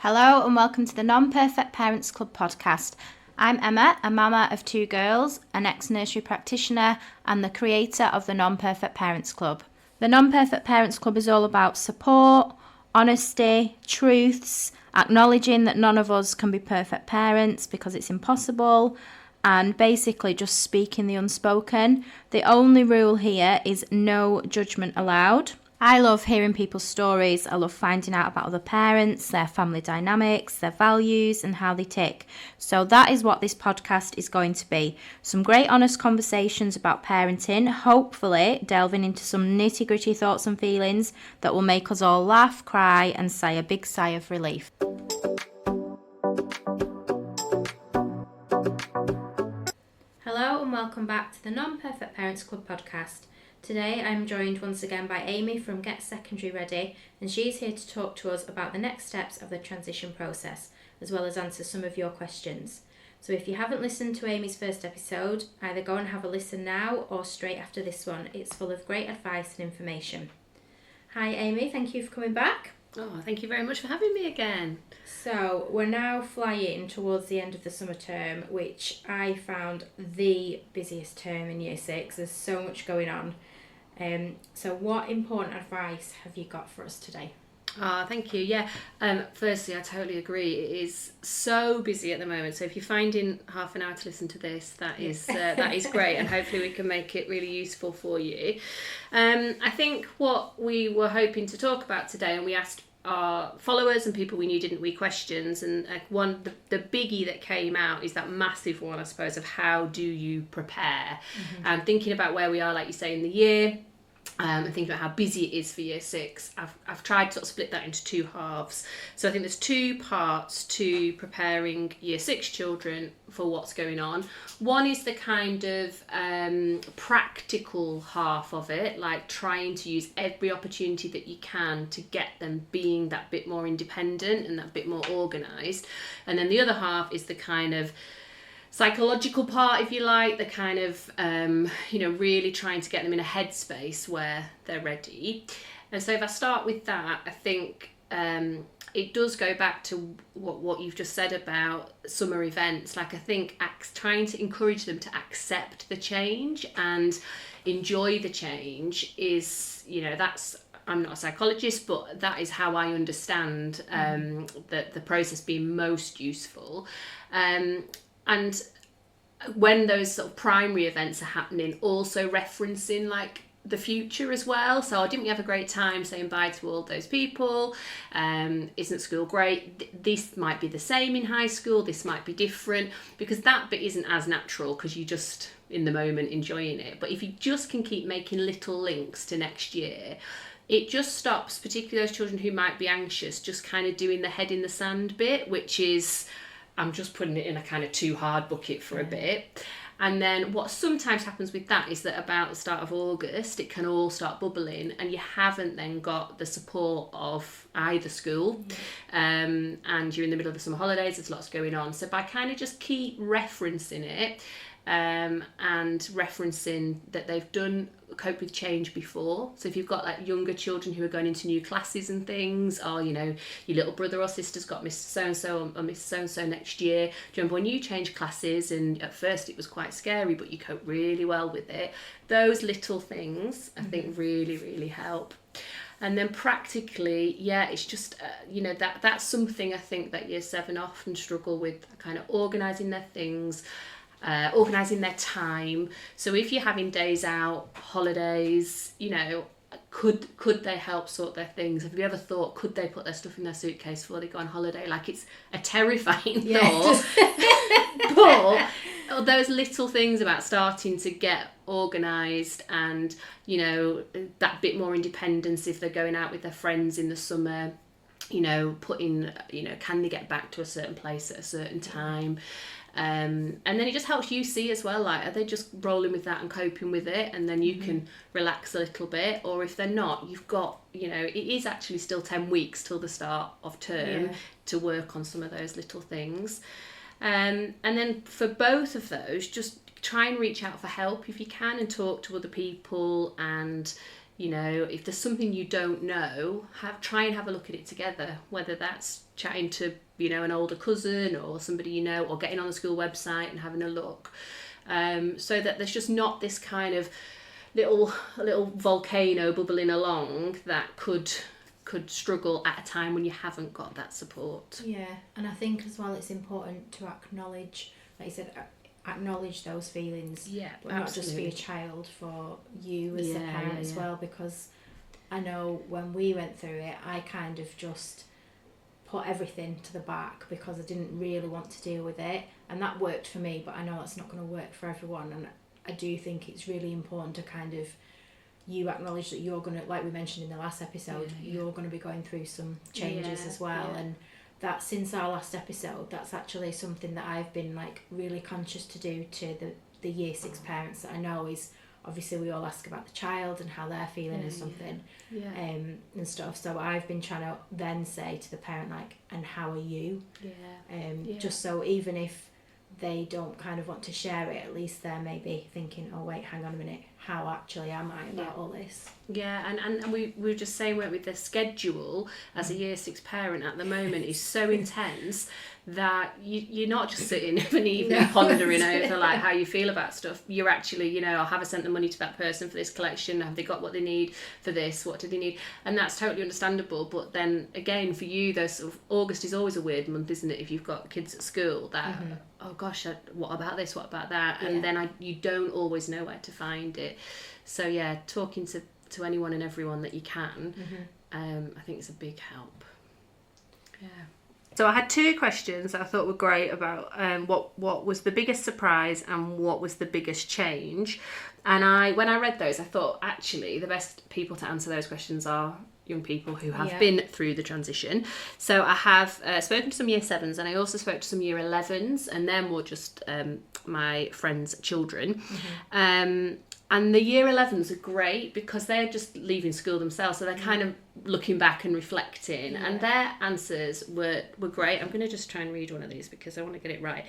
Hello and welcome to the Non-Perfect Parents Club podcast. I'm Emma, a mama of 2 girls, an ex-nursery practitioner and the creator of the Non-Perfect Parents Club. The Non-Perfect Parents Club is all about support, honesty, truths, acknowledging that none of us can be perfect parents because it's impossible, and basically just speaking the unspoken. The only rule here is no judgment allowed. I love hearing people's stories. I love finding out about other parents, their family dynamics, their values and how they tick. So that is what this podcast is going to be. Some great honest conversations about parenting, hopefully delving into some nitty-gritty thoughts and feelings that will make us all laugh, cry and sigh a big sigh of relief. Hello and welcome back to the Non-Perfect Parents Club podcast. Today I'm joined once again by Aimee from Get Secondary Ready, and she's here to talk to us about the next steps of the transition process, as well as answer some of your questions. So if you haven't listened to Aimee's first episode, either go and have a listen now or straight after this one. It's full of great advice and information. Hi Aimee, thank you for coming back. Oh, thank you very much for having me again. So we're now flying towards the end of the summer term, which I found the busiest term in Year 6. There's so much going on. So what important advice have you got for us today? Thank you. Yeah. Firstly, I totally agree. It is so busy at the moment. So if you're finding half an hour to listen to this, that is great, and hopefully we can make it really useful for you. I think what we were hoping to talk about today, and we asked our followers and people we knew, didn't we, questions, and the biggie that came out is that massive one, I suppose, of how do you prepare, and thinking about where we are, like you say, in the year, and thinking about how busy it is for Year 6. I've tried to sort of split that into 2 halves. So I think there's 2 parts to preparing Year 6 children for what's going on. One is the kind of practical half of it, like trying to use every opportunity that you can to get them being that bit more independent and that bit more organised. And then the other half is the kind of psychological part, if you like, the kind of, really trying to get them in a headspace where they're ready. And so if I start with that, I think it does go back to what you've just said about summer events. Like, I think trying to encourage them to accept the change and enjoy the change is, I'm not a psychologist, but that is how I understand the process being most useful. And when those sort of primary events are happening, also referencing like the future as well. So didn't we have a great time saying bye to all those people? Isn't school great? This might be the same in high school. This might be different, because that bit isn't as natural because you're just in the moment enjoying it. But if you just can keep making little links to next year, it just stops, particularly those children who might be anxious, just kind of doing the head in the sand bit, which is, I'm just putting it in a kind of too hard bucket for a bit. And then what sometimes happens with that is that about the start of August, it can all start bubbling, and you haven't then got the support of either school, and you're in the middle of the summer holidays, there's lots going on. So by kind of just keep referencing it, and referencing that they've done cope with change before. So if you've got like younger children who are going into new classes and things, or your little brother or sister's got Mr. So-and-so or Mrs. So-and-so next year, do you remember when you changed classes and at first it was quite scary but you coped really well with it? Those little things I think really, really help. And then practically, it's just, that's something I think that Year 7 often struggle with, kind of organising their things, organising their time. So if you're having days out, holidays, could they help sort their things? Have you ever thought, could they put their stuff in their suitcase before they go on holiday? Like, it's a terrifying thought. But those little things about starting to get organised and, that bit more independence if they're going out with their friends in the summer, putting, can they get back to a certain place at a certain time? And then it just helps you see as well, like, are they just rolling with that and coping with it, and then you can relax a little bit. Or if they're not, you've got, it is actually still 10 weeks till the start of term to work on some of those little things. And then for both of those, just try and reach out for help if you can, and talk to other people, and you know, if there's something you don't know, try and have a look at it together, whether that's chatting to, you know, an older cousin or somebody you know, or getting on the school website and having a look, so that there's just not this kind of little volcano bubbling along that could struggle at a time when you haven't got that support. Yeah, and I think as well it's important to acknowledge, like you said, acknowledge those feelings, but not just for your child, for you as a parent as well, because I know when we went through it, I kind of just put everything to the back because I didn't really want to deal with it, and that worked for me, but I know that's not going to work for everyone. And I do think it's really important to kind of, you acknowledge that you're going to, like we mentioned in the last episode, you're going to be going through some changes as well, and that since our last episode, that's actually something that I've been like really conscious to do to the year 6 parents that I know. Is obviously we all ask about the child and how they're feeling and something, and stuff, so I've been trying to then say to the parent, like, and how are you, just so even if they don't kind of want to share it, at least they're maybe thinking, oh wait, hang on a minute, how actually am I about all this? And we were just saying, weren't we, the schedule as a year 6 parent at the moment is so intense that you're not just sitting of an evening pondering over like how you feel about stuff. You're actually, you know, have I sent the money to that person for this collection? Have they got what they need for this? What do they need? And that's totally understandable. But then again, for you, there's sort of, August is always a weird month, isn't it? If you've got kids at school, that oh gosh, what about this? What about that? And then you don't always know where to find it. So yeah, talking to anyone and everyone that you can, I think it's a big help. Yeah. So I had 2 questions that I thought were great about what was the biggest surprise and what was the biggest change. And when I read those, I thought actually the best people to answer those questions are young people who have been through the transition. So I have spoken to some year 7s, and I also spoke to some year 11s, and they're more just my friends' children. And the year 11s are great because they're just leaving school themselves, so they're kind of looking back and reflecting, and their answers were great. I'm going to just try and read one of these because I want to get it right.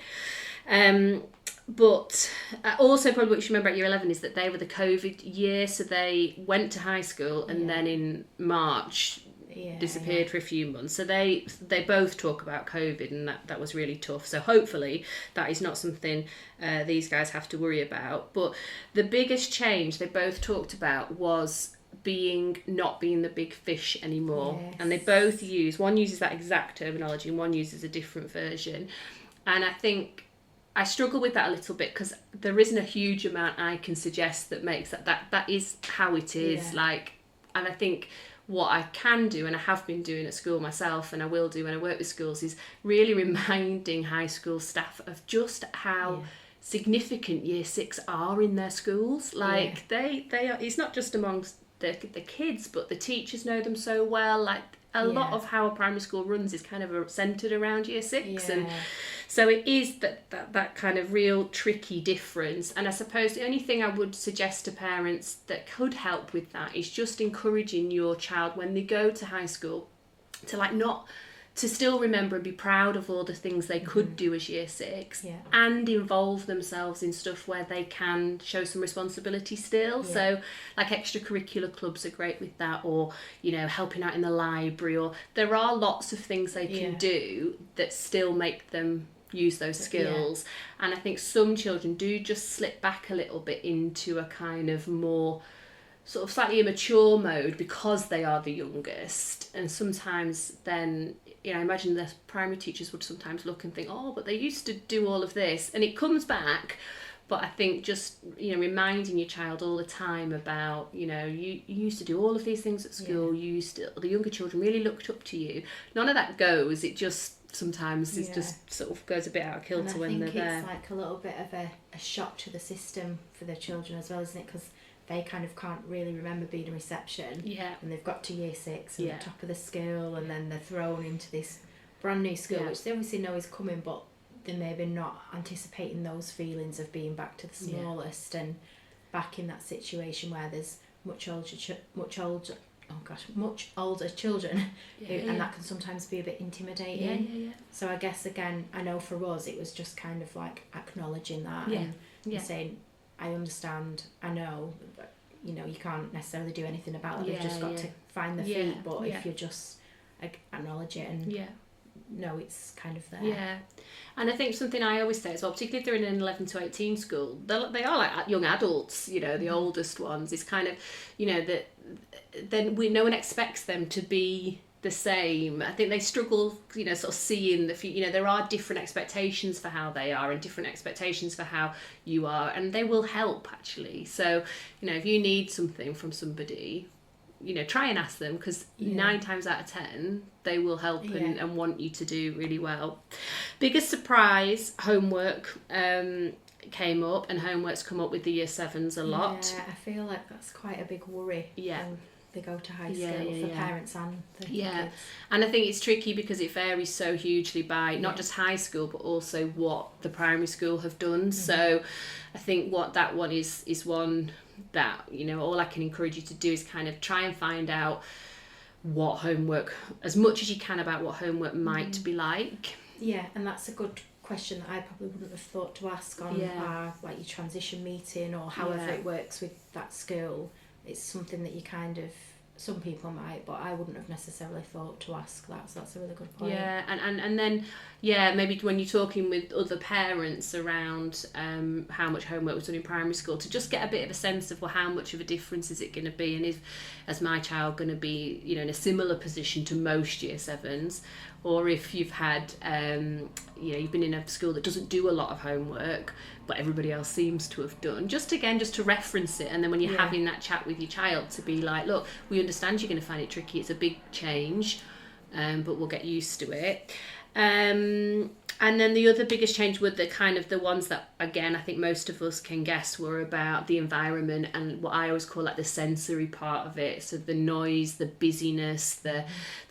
But also probably what you should remember at year 11 is that they were the COVID year, so they went to high school and then in March disappeared for a few months. So they both talk about COVID, and that was really tough. So hopefully that is not something these guys have to worry about. But the biggest change they both talked about was not being the big fish anymore. And they both one uses that exact terminology and one uses a different version. And I think I struggle with that a little bit because there isn't a huge amount I can suggest that makes that is how it is. Like, and I think what I can do, and I have been doing at school myself, and I will do when I work with schools, is really reminding high school staff of just how significant year 6 are in their schools. Like they are, it's not just amongst the kids, but the teachers know them so well. Like a lot of how a primary school runs is kind of centred around year 6, and so it is that kind of real tricky difference. And I suppose the only thing I would suggest to parents that could help with that is just encouraging your child when they go to high school to still remember and be proud of all the things they could do as year 6, and involve themselves in stuff where they can show some responsibility still. So like extracurricular clubs are great with that, or, you know, helping out in the library, or there are lots of things they can do that still make them use those skills. And I think some children do just slip back a little bit into a kind of more sort of slightly immature mode because they are the youngest, and sometimes then, you know, I imagine the primary teachers would sometimes look and think, oh, but they used to do all of this, and it comes back. But I think just, you know, reminding your child all the time about, you know, you used to do all of these things at school, the younger children really looked up to you. None of that goes, it just sometimes it just sort of goes a bit out of kilter when they're there. I think it's like a little bit of a shock to the system for the children as well, isn't it? Because they kind of can't really remember being in reception, and they've got to year 6 and the top of the school, and then they're thrown into this brand new school, which they obviously know is coming, but they're maybe not anticipating those feelings of being back to the smallest and back in that situation where there's much older children, and that can sometimes be a bit intimidating. So I guess again, I know for us it was just kind of like acknowledging that and saying, I understand, I know, you know, you can't necessarily do anything about it. They've just got to find their feet. But if you just acknowledge it and know it's kind of there. Yeah. And I think something I always say as well, particularly if they're in an 11 to 18 school, they are like young adults, you know, the oldest ones. It's kind of, you know, that then no one expects them to be the same. I think they struggle, you know, sort of seeing the future. You know, there are different expectations for how they are and different expectations for how you are, and they will help actually. So, you know, if you need something from somebody, you know, try and ask them, because 9 times out of 10 they will help and want you to do really well. Biggest surprise, homework came up, and homework's come up with the year 7s a lot. Yeah, I feel like that's quite a big worry. Yeah. They go to high school for parents and the kids. And I think it's tricky because it varies so hugely by not just high school but also what the primary school have done. So I think what that one is one that, you know, all I can encourage you to do is kind of try and find out what homework, as much as you can, about what homework might be like. Yeah, and that's a good question that I probably wouldn't have thought to ask on our, like, your transition meeting or however it works with that school. It's something that you kind of, some people might, but I wouldn't have necessarily thought to ask that. So that's a really good point. Yeah, and then maybe when you're talking with other parents around how much homework was done in primary school, to just get a bit of a sense of, well, how much of a difference is it going to be, and is my child going to be, you know, in a similar position to most year 7s, or if you've had you know, you've been in a school that doesn't do a lot of homework but everybody else seems to have done, just to reference it, and then when you're having that chat with your child, to be like, look, we understand you're going to find it tricky, it's a big change, but we'll get used to it. And then the other biggest change were the kind of the ones that, again, I think most of us can guess were about the environment and what I always call like the sensory part of it. So the noise, the busyness, the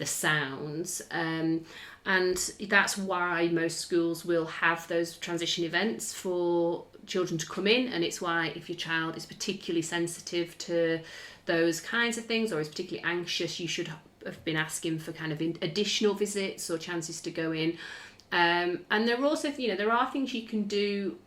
sounds. And that's why most schools will have those transition events for children to come in. And it's why if your child is particularly sensitive to those kinds of things or is particularly anxious, you should have been asking for kind of additional visits or chances to go in. And there are also, you know, there are things you can do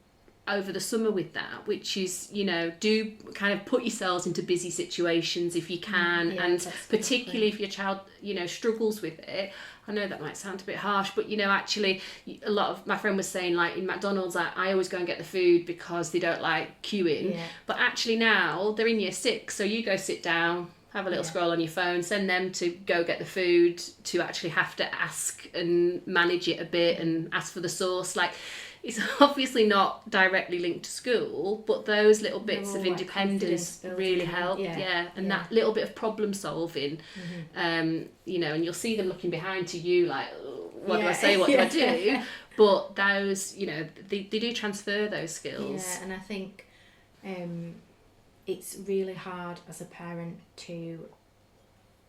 over the summer with that, which is, you know, do kind of put yourselves into busy situations if you can, and particularly if your child, you know, struggles with it. I know that might sound a bit harsh, but, you know, actually a lot of my friend was saying, like, in McDonald's, I always go and get the food because they don't like queuing, but actually now they're in year 6, so you go sit down, have a little scroll on your phone, send them to go get the food, to actually have to ask and manage it a bit and ask for the sauce. Like, it's obviously not directly linked to school, but those little bits of independence really help. And that little bit of problem solving, you know, and you'll see them looking behind to you like, what do I say, what do I do? But those, you know, they do transfer those skills. Yeah, and I think it's really hard as a parent to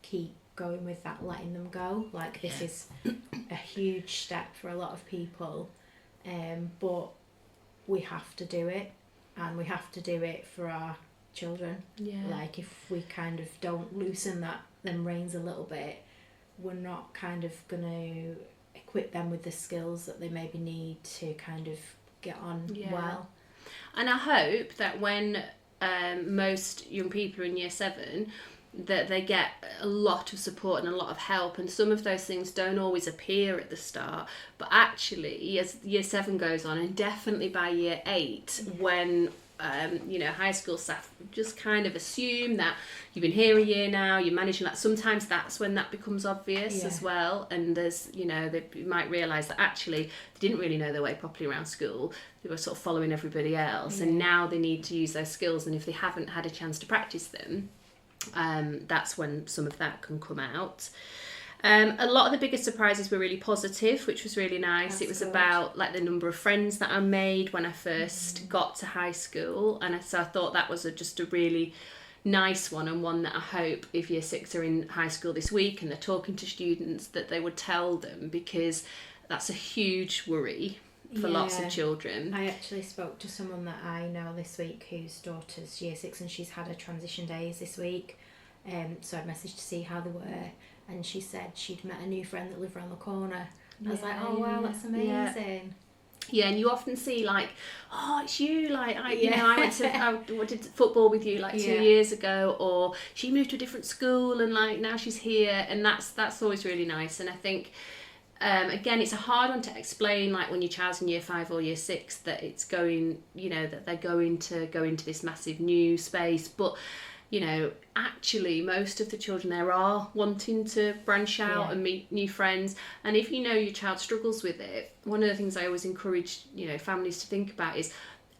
keep going with that, letting them go. Like, this is a huge step for a lot of people, but we have to do it, and we have to do it for our children. Like, if we kind of don't loosen them reins a little bit, we're not kind of going to equip them with the skills that they maybe need to kind of get on well. And I hope that when most young people are in year 7, that they get a lot of support and a lot of help, and some of those things don't always appear at the start, but actually as year 7 goes on, and definitely by year 8, when you know, high school staff just kind of assume that you've been here a year now, you're managing that, sometimes that's when that becomes obvious as well. And there's, you know, they might realise that actually they didn't really know their way properly around school, they were sort of following everybody else, and now they need to use those skills, and if they haven't had a chance to practice them, that's when some of that can come out. A lot of the biggest surprises were really positive, which was really nice. It was about like the number of friends that I made when I first got to high school, and so I thought that was just a really nice one, and one that I hope if year 6 are in high school this week and they're talking to students, that they would tell them, because that's a huge worry for lots of children. I actually spoke to someone that I know this week whose daughter's year 6, and she's had her transition days this week, so I messaged to see how they were, and she said she'd met a new friend that lived around the corner. I was like, oh wow, that's amazing. Yeah, and you often see like, oh, it's you. Like I did football with you like 2 years ago, or she moved to a different school and like now she's here, and that's always really nice. And I think, again, it's a hard one to explain, like when your child's in year 5 or year 6, that it's going, that they're going to go into this massive new space, but. Actually most of the children there are wanting to branch out and meet new friends. And if your child struggles with it, one of the things I always encourage, families to think about is,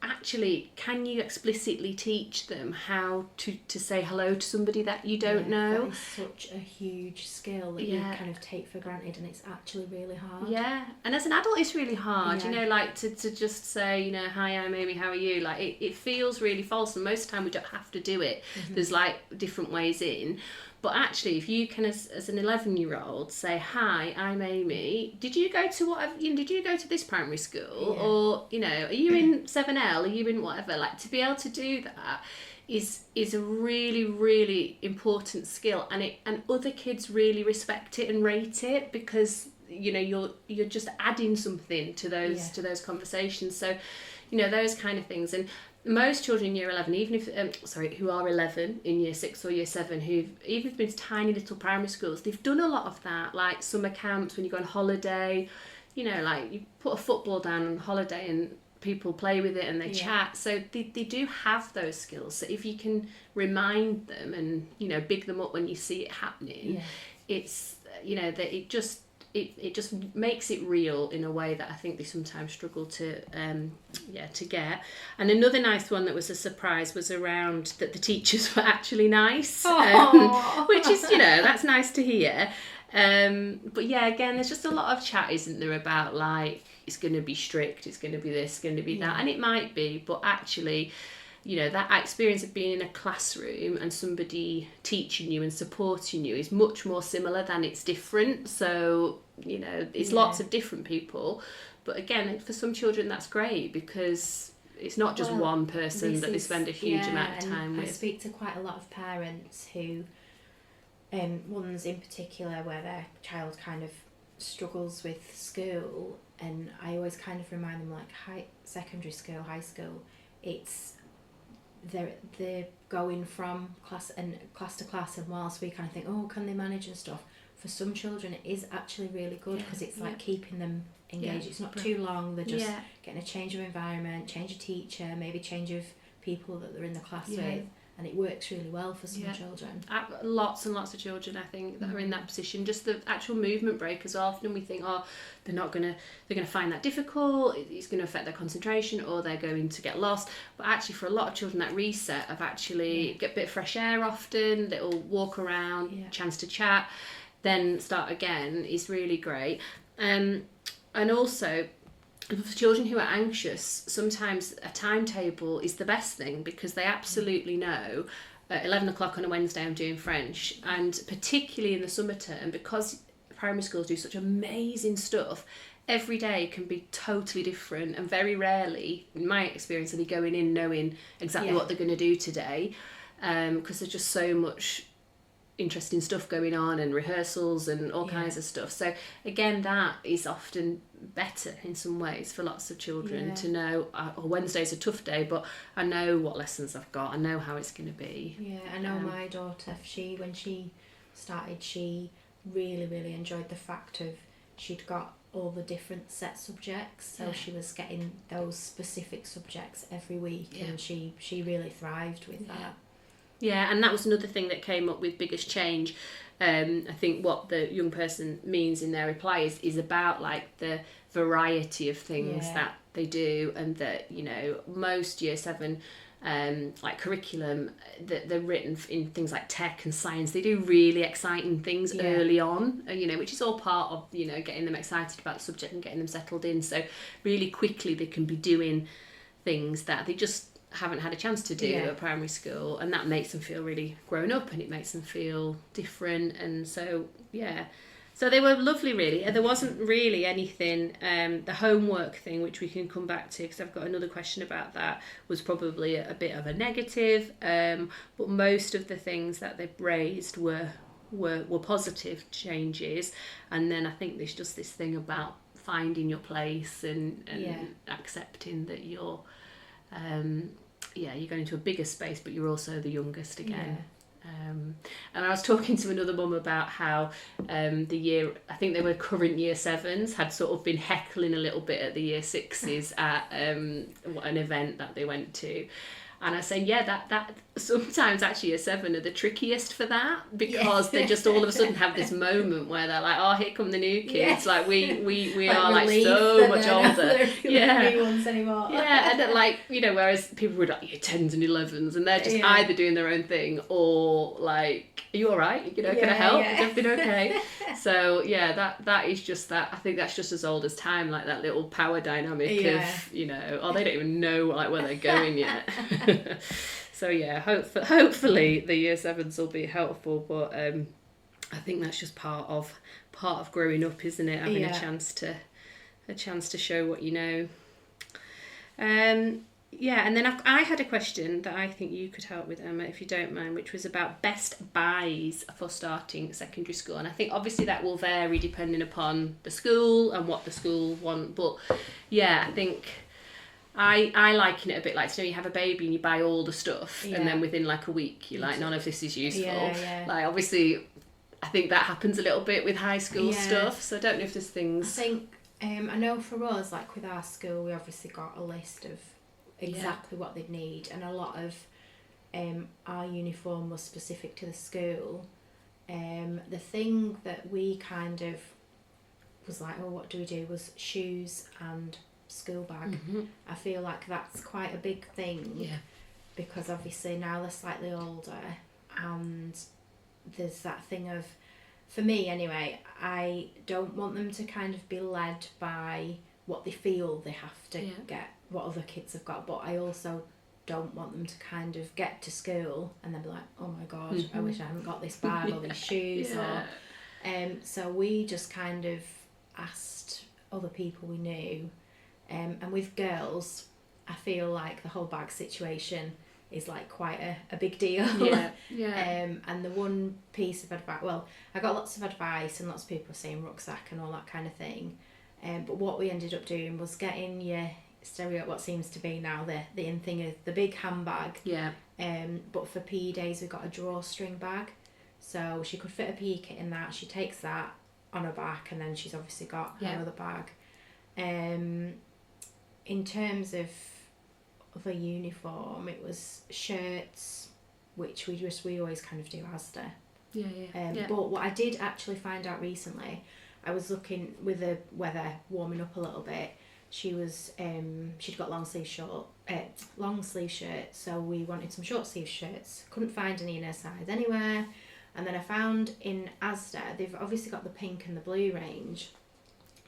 actually, can you explicitly teach them how to say hello to somebody that you don't know? That is such a huge skill that you kind of take for granted, and it's actually really hard. Yeah, and as an adult, it's really hard, like to just say, hi, I'm Aimee, how are you? Like, it feels really false, and most of the time we don't have to do it. There's like different ways in. But actually, if you can, as an 11-year-old, say, "Hi, I'm Aimee. Did you go to Did you go to this primary school, or are you in 7L? Are you in whatever?" Like, to be able to do that is a really, really important skill, and other kids really respect it and rate it, because you're just adding something to those conversations. So, those kind of things. And most children in year 11, even if who are 11 in year 6 or year 7, who've even been to tiny little primary schools, they've done a lot of that, like summer camps, when you go on holiday, like you put a football down on holiday and people play with it and they chat. So they do have those skills. So if you can remind them and big them up when you see it happening, it's that it just makes it real in a way that I think they sometimes struggle to get. And another nice one that was a surprise was around that the teachers were actually nice, which is that's nice to hear. But yeah, again, there's just a lot of chat, isn't there, about like, it's going to be strict, it's going to be this, going to be that, and it might be, but actually, that experience of being in a classroom and somebody teaching you and supporting you is much more similar than it's different. So, it's lots of different people. But again, for some children, that's great, because it's not just one person that they spend a huge amount of time with. I speak to quite a lot of parents who, ones in particular where their child kind of struggles with school, and I always kind of remind them, like, secondary school, high school, it's they're going from class to class, and whilst we kind of think, oh, can they manage and stuff, for some children it is actually really good, because it's like keeping them engaged. It's not too long, they're just getting a change of environment, change of teacher, maybe change of people that they're in the class with, and it works really well for some children. Lots and lots of children, I think, that are in that position. Just the actual movement break as well. Often we think, oh, they're gonna find that difficult, it's going to affect their concentration, or they're going to get lost. But actually, for a lot of children, that reset of actually get a bit of fresh air often, little walk around, chance to chat, then start again, is really great. And also, for children who are anxious, sometimes a timetable is the best thing, because they absolutely know at 11 o'clock on a Wednesday I'm doing French. And particularly in the summer term, because primary schools do such amazing stuff, every day can be totally different, and very rarely, in my experience, are they going in knowing exactly what they're going to do today, because there's just so much interesting stuff going on, and rehearsals and all kinds of stuff. So again, that is often better in some ways for lots of children to know, Wednesday's a tough day, but I know what lessons I've got, I know how it's going to be. I know my daughter, when she started, she really, really enjoyed the fact of she'd got all the different set subjects, so she was getting those specific subjects every week, and she really thrived with that. Yeah, and that was another thing that came up with Biggest Change. I think what the young person means in their reply is about like the variety of things that they do, and that most year 7 like curriculum that they're written in things like tech and science. They do really exciting things early on, which is all part of getting them excited about the subject and getting them settled in. So really quickly they can be doing things that they just haven't had a chance to do at primary school, and that makes them feel really grown up, and it makes them feel different. And so so they were lovely, really. There wasn't really anything, the homework thing, which we can come back to, because I've got another question about that, was probably a bit of a negative, but most of the things that they raised were positive changes. And then I think there's just this thing about finding your place and accepting that you're you're going into a bigger space, but you're also the youngest again. And I was talking to another mum about how I think they were current year 7s, had sort of been heckling a little bit at the year 6s at an event that they went to. And I say, that sometimes actually year 7 are the trickiest for that, because they just all of a sudden have this moment where they're like, oh, here come the new kids. Like we like are like so much older. New ones anymore. And then, like, you know, whereas people were like year 10s and 11s, and they're just either doing their own thing or like, are you all right? You know, can I help? Is everything okay? So that is just that. I think that's just as old as time, like that little power dynamic of, you know, they don't even know like where they're going yet. So hopefully the year 7s will be helpful, but I think that's just part of growing up, isn't it? Having a chance to show what you know. And then I had a question that I think you could help with, Emma, if you don't mind, which was about best buys for starting secondary school. And I think obviously that will vary depending upon the school and what the school want, but I think I liken it a bit like, so you have a baby and you buy all the stuff, and then within like a week you're like, none of this is useful. Like, obviously I think that happens a little bit with high school stuff, so I don't know if there's things. I think I know for us, like with our school, we obviously got a list of exactly what they'd need, and a lot of our uniform was specific to the school. The thing that we kind of was like, what do we do, was shoes and school bag. I feel like that's quite a big thing, because obviously now they're slightly older, and there's that thing of, for me anyway, I don't want them to kind of be led by what they feel they have to get, what other kids have got, but I also don't want them to kind of get to school and then be like, oh my god, I wish I hadn't got this bag or these shoes. Or so we just kind of asked other people we knew. And with girls, I feel like the whole bag situation is like quite a big deal. And the one piece of advice, well, I got lots of advice and lots of people saying rucksack and all that kind of thing. But what we ended up doing was getting your what seems to be now the in thing is the big handbag. But for PE days we got a drawstring bag, so she could fit a PE kit in that. She takes that on her back, and then she's obviously got her other bag. In terms of the uniform, it was shirts, which we always kind of do Asda. But what I did actually find out recently, I was looking with the weather warming up a little bit. She was she'd got long sleeve shirts, so we wanted some short sleeve shirts. Couldn't find any in her size anywhere, and then I found in Asda they've obviously got the pink and the blue range,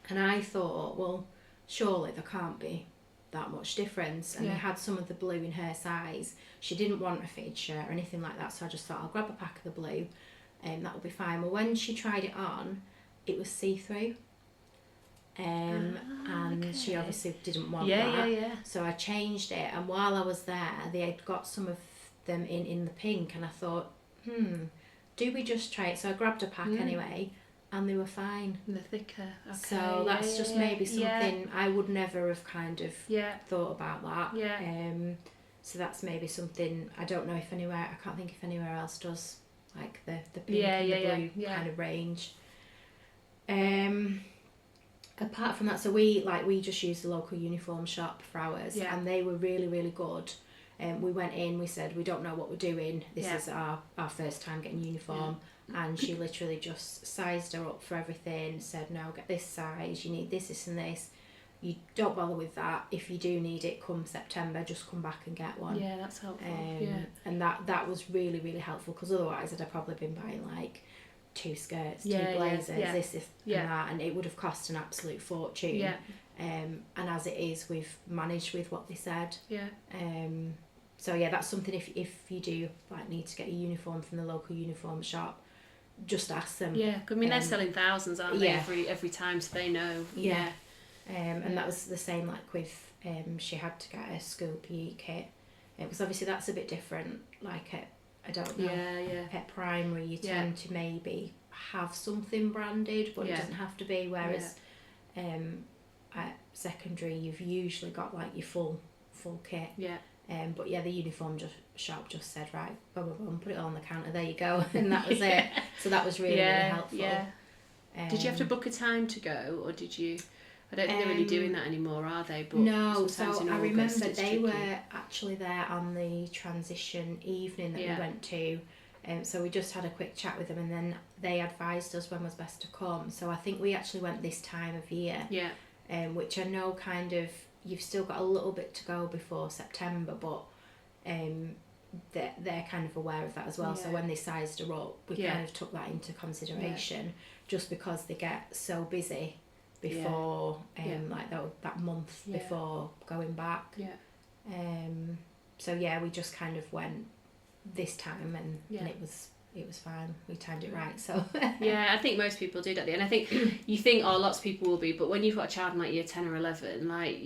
and I thought, well, surely there can't be that much difference, and they had some of the blue in her size. She didn't want a fitted shirt or anything like that, so I just thought I'll grab a pack of the blue and that will be fine. Well, when she tried it on, it was see-through, and she obviously didn't want that. So I changed it, and while I was there they had got some of them in the pink, and I thought, do we just try it? So I grabbed a pack anyway, and they were fine. And they're thicker. Okay. So that's just maybe something I would never have kind of thought about that. So that's maybe something, I don't know if anywhere, I can't think if anywhere else does, like the pink and the blue kind of range. Apart from that, so we just used the local uniform shop for ours, and they were really, really good. We went in, we said, we don't know what we're doing, this is our first time getting uniform. And she literally just sized her up for everything, said, no, get this size, you need this and this. You don't bother with that. If you do need it come September, just come back and get one. Yeah, that's helpful. And that was really, really helpful, because otherwise I'd have probably been buying like 2 skirts, 2 blazers, this and that, and it would have cost an absolute fortune. And as it is, we've managed with what they said. So that's something, if you do like need to get a uniform from the local uniform shop, just ask them. I mean, they're selling thousands, aren't they, every time, so they know. And that was the same like with she had to get a school PE kit, because obviously that's a bit different, like at, I don't know, at primary you tend to maybe have something branded, but it doesn't have to be, whereas At secondary, you've usually got like your full kit. Yeah. But yeah, the uniform shop just said, right, boom, boom, boom, put it all on the counter, there you go, and that was it. So that was really, really helpful. Yeah. Did you have to book a time to go, or did you? I don't think they're really doing that anymore, are they? But no, so in I August, remember they tricky. were actually there on the transition evening that we went to. So we just had a quick chat with them, and then they advised us when was best to come. So I think we actually went this time of year. Yeah. Which I know kind of you've still got a little bit to go before September, but they're kind of aware of that as well. So when they sized her up, we kind of took that into consideration, just because they get so busy before like that month before going back. Yeah. So yeah, we just kind of went this time, and it was fine. We timed it right, so yeah, I think most people do that. And I think you think, oh, lots of people will be, but when you've got a child in like year 10 or 11, like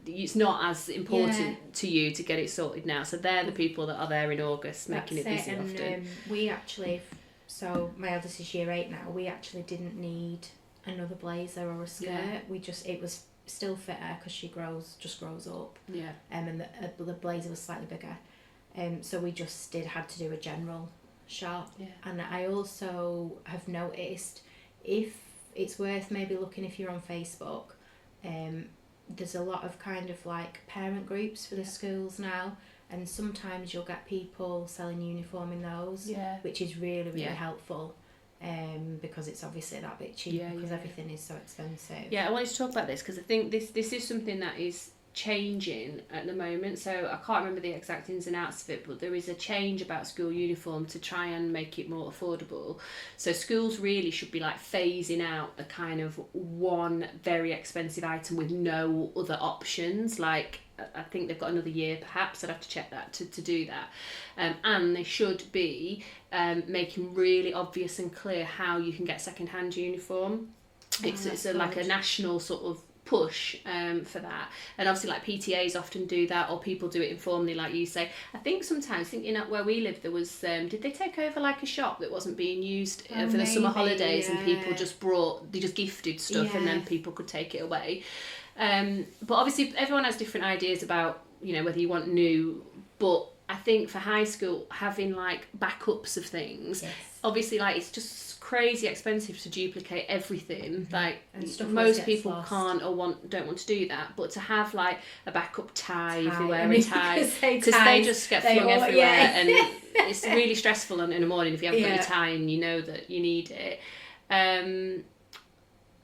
it's not as important to you to get it sorted now. So they're the people that are there in August making it busy often. We actually, so my eldest is year 8 now. We actually didn't need another blazer or a skirt. It was still fitter because she just grows up. Yeah. And the blazer was slightly bigger. So we just had to do a general shop. Yeah. And I also have noticed, if it's worth maybe looking, if you're on Facebook, there's a lot of kind of like parent groups for the schools now, and sometimes you'll get people selling uniform in those, which is really, really helpful. Because it's obviously that bit cheaper because everything is so expensive. Yeah, I wanted to talk about this because I think this is something that is changing at the moment. So I can't remember the exact ins and outs of it, but there is a change about school uniform to try and make it more affordable. So schools really should be like phasing out a kind of one very expensive item with no other options. Like I think they've got another year perhaps, I'd have to check that to do that. And they should be making really obvious and clear how you can get second-hand uniform. It's like a national sort of push for that, and obviously like PTAs often do that, or people do it informally like you say. I think sometimes, in where we live, there was did they take over like a shop that wasn't being used for the summer holidays, and people just gifted stuff and then people could take it away, but obviously everyone has different ideas about whether you want new, but I think for high school having like backups of things, obviously like it's just crazy expensive to duplicate everything, like most people can't or don't want to do that, but to have like a backup tie if you wear a tie, because they just get flung everywhere and it's really stressful in the morning if you haven't got your tie and you know that you need it.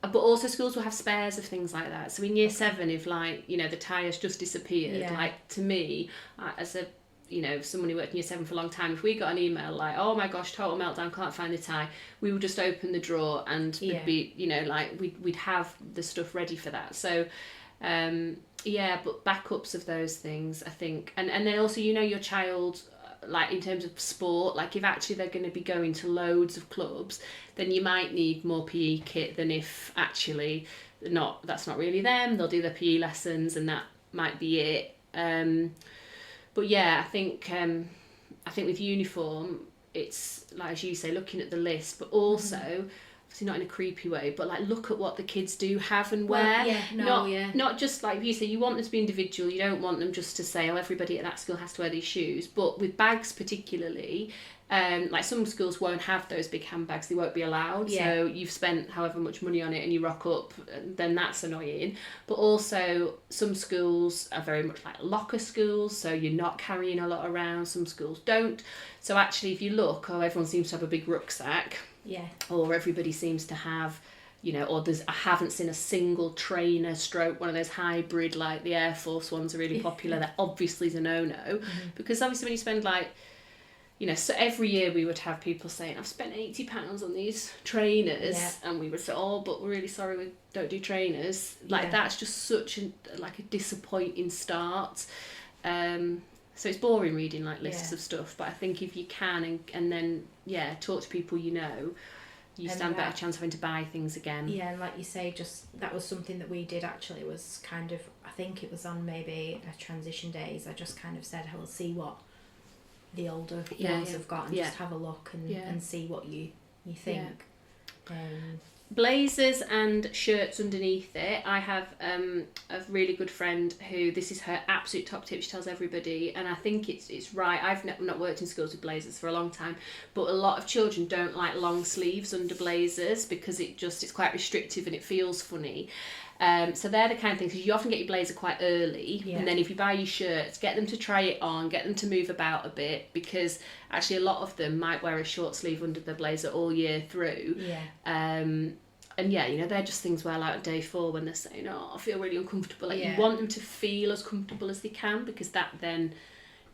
But also schools will have spares of things like that, so in year 7 if like the tie has just disappeared, like to me as a someone who worked in year 7 for a long time, if we got an email like, oh my gosh, total meltdown, can't find the tie, we would just open the drawer and there'd be, like we'd have the stuff ready for that. So but backups of those things, I think, and then also your child, like in terms of sport, like if actually they're going to be going to loads of clubs, then you might need more PE kit than if actually that's not really them, they'll do their PE lessons and that might be it. But yeah, I think with uniform, it's like, as you say, looking at the list, but also obviously not in a creepy way, but like look at what the kids do have and wear. Not just like you say, you want them to be individual. You don't want them just to say, oh, everybody at that school has to wear these shoes. But with bags particularly, like some schools won't have those big handbags, they won't be allowed, so you've spent however much money on it and you rock up, then that's annoying. But also some schools are very much like locker schools, so you're not carrying a lot around. Some schools don't, so actually if you look, everyone seems to have a big rucksack, or everybody seems to have or I haven't seen a single trainer stroke one of those hybrid, like the Air Force ones are really popular. That obviously is a no-no, because obviously when you spend like so every year we would have people saying, I've spent £80 on these trainers, and we would say, oh, but we're really sorry, we don't do trainers. Like that's just such a disappointing start. So it's boring reading like lists of stuff, but I think if you can and then talk to people you stand better chance of having to buy things again. Yeah, and like you say, just that was something that we did actually, was kind of, I think it was on maybe a transition days, I just kind of said, I will see what the older ones have got, and just have a look and see what you think. blazers and shirts underneath it. I have a really good friend who, this is her absolute top tip, she tells everybody, and I think it's right. I've not worked in schools with blazers for a long time, but a lot of children don't like long sleeves under blazers because it's quite restrictive and it feels funny. So they're the kind of things, because you often get your blazer quite early, and then if you buy your shirts, get them to try it on, get them to move about a bit, because actually a lot of them might wear a short sleeve under their blazer all year through. And yeah, you know, they're just things where like on day 4 when they're saying, oh, I feel really uncomfortable, like you want them to feel as comfortable as they can, because that then,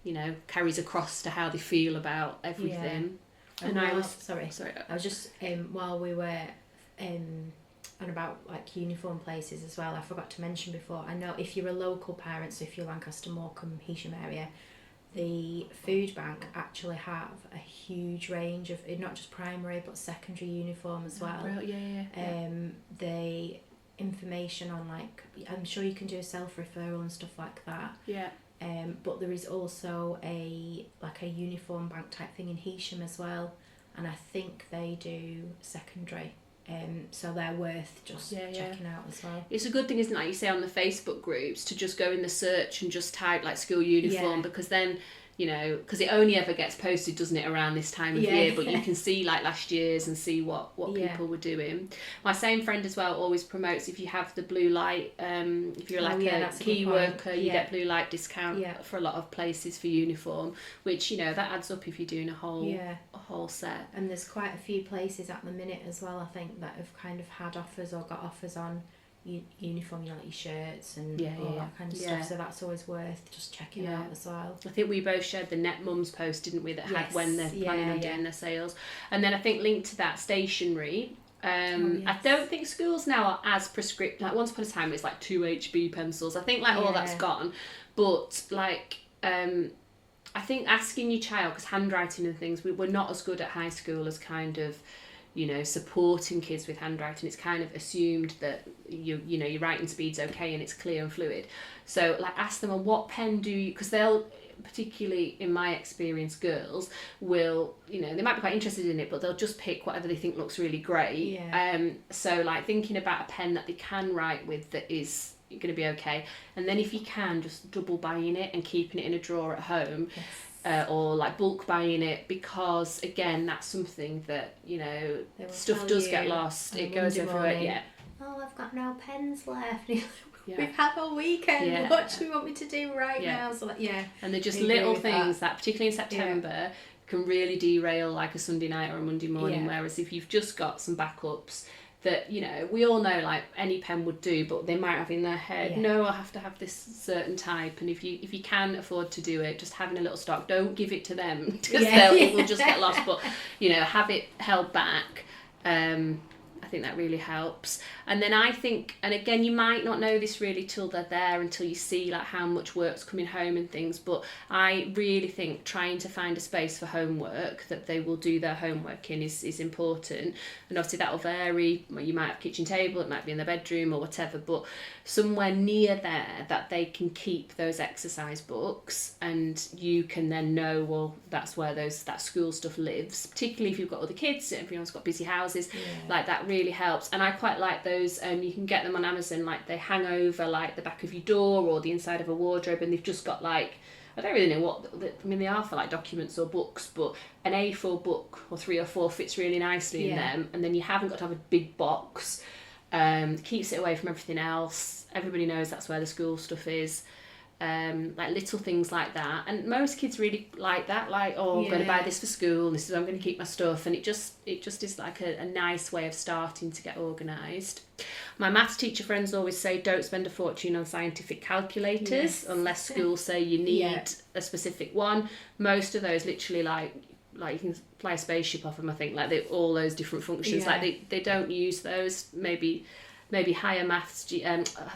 you know, carries across to how they feel about everything. And I was just while we were and about like uniform places as well, I forgot to mention before, I know if you're a local parent, so if you're Lancaster, Morecambe, Heysham area, the food bank actually have a huge range of not just primary but secondary uniform as well. The information on, like, I'm sure you can do a self-referral and stuff like that. But there is also a uniform bank type thing in Heysham as well, and I think they do secondary. So they're worth just checking out as well. It's a good thing, isn't it, like you say on the Facebook groups, to just go in the search and just type like school uniform, because then, you know, because it only ever gets posted, doesn't it, around this time of year, but you can see like last year's and see what people were doing. My same friend as well always promotes, if you have the blue light, if you're like a key worker, you get blue light discount for a lot of places for uniform, which, you know, that adds up if you're doing a whole set. And there's quite a few places at the minute as well, I think, that have kind of had offers or got offers on uniform, you know, like your shirts and all that kind of stuff, so that's always worth just checking out as well. I think we both shared the Net Mums post, didn't we, that had when they're planning on doing their sales. And then I think linked to that, stationery. I don't think schools now are as prescriptive. Like once upon a time it was like 2 HB pencils. I think like all that's gone, but like I think asking your child, because handwriting and things, we're not as good at high school as kind of, you know, supporting kids with handwriting. It's kind of assumed that you know your writing speed's okay and it's clear and fluid. So like ask them, on what pen do you, because they'll, particularly in my experience, girls will, you know, they might be quite interested in it, but they'll just pick whatever they think looks really great. So like thinking about a pen that they can write with that is going to be okay, and then if you can, just double buying it and keeping it in a drawer at home. Or like bulk buying it, because again, that's something that, you know, stuff does get lost, it goes everywhere. Oh, I've got no pens left. We've had all weekend, what do you want me to do now? So like, and they're just little things that particularly in September can really derail like a Sunday night or a Monday morning, whereas if you've just got some backups that, you know, we all know like any pen would do, but they might have in their head, no, I have to have this certain type, and if you can afford to do it, just having a little stock, don't give it to them, because it will just get lost, but, you know, have it held back. I think that really helps. And then I think, and again, you might not know this really till they're there, until you see like how much work's coming home and things, but I really think trying to find a space for homework that they will do their homework in is important. And obviously that'll vary. You might have a kitchen table, it might be in the bedroom or whatever, but somewhere near there that they can keep those exercise books, and you can then know, well, that's where that school stuff lives, particularly if you've got other kids, everyone's got busy houses, like that really helps. And I quite like those, you can get them on Amazon, like they hang over like the back of your door or the inside of a wardrobe, and they've just got like, I don't really know what, I mean, they are for like documents or books, but an A4 book or 3 or 4 fits really nicely in them, and then you haven't got to have a big box. Keeps it away from everything else. Everybody knows that's where the school stuff is. Like little things like that, and most kids really like that, like, oh, I'm going to buy this for school, this is where I'm going to keep my stuff, and it just is like a nice way of starting to get organised. My maths teacher friends always say, don't spend a fortune on scientific calculators unless schools say you need a specific one. Most of those literally like you can fly a spaceship off them, I think, like all those different functions, like they don't use those. Maybe higher maths,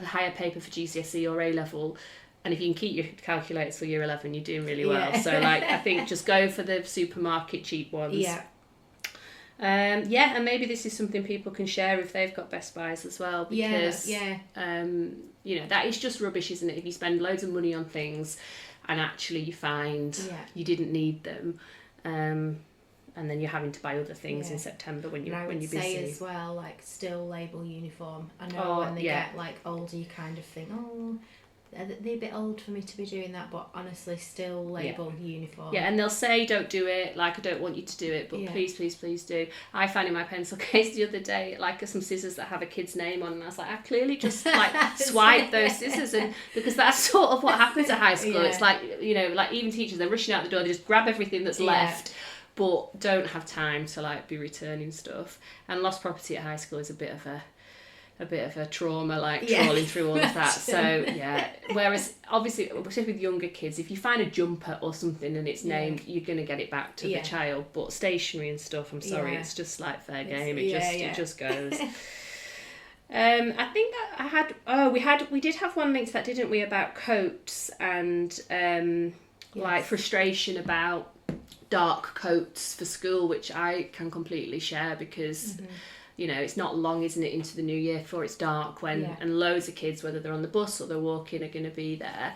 higher paper for GCSE or A level. And if you can keep your calculators for year 11, you're doing really well. So like, I think just go for the supermarket cheap ones. And maybe this is something people can share if they've got Best Buys as well, because you know, that is just rubbish, isn't it? If you spend loads of money on things and actually you find you didn't need them. And and then you're having to buy other things in September when you're busy. Say as well, like, still label uniform. I know when they get like older, you kind of think, oh, they're a bit old for me to be doing that, but honestly, still label uniform. Yeah, and they'll say, don't do it, like, I don't want you to do it, but please do. I found in my pencil case the other day, like, some scissors that have a kid's name on, and I was like, I clearly just, like, swipe those scissors, and because that's sort of what happens at high school. It's like, you know, like, even teachers, they're rushing out the door, they just grab everything that's left, but don't have time to, like, be returning stuff. And lost property at high school is a bit of a trauma, like trawling through all of that. So whereas obviously, particularly with younger kids, if you find a jumper or something and it's named, you're going to get it back to the child. But stationery and stuff, I'm sorry, it's just like fair game. It just goes. I think that we did have one linked to that, didn't we, about coats and like frustration about dark coats for school, which I can completely share, because you know, it's not long, isn't it, into the new year before it's dark and loads of kids, whether they're on the bus or they're walking, are going to be there.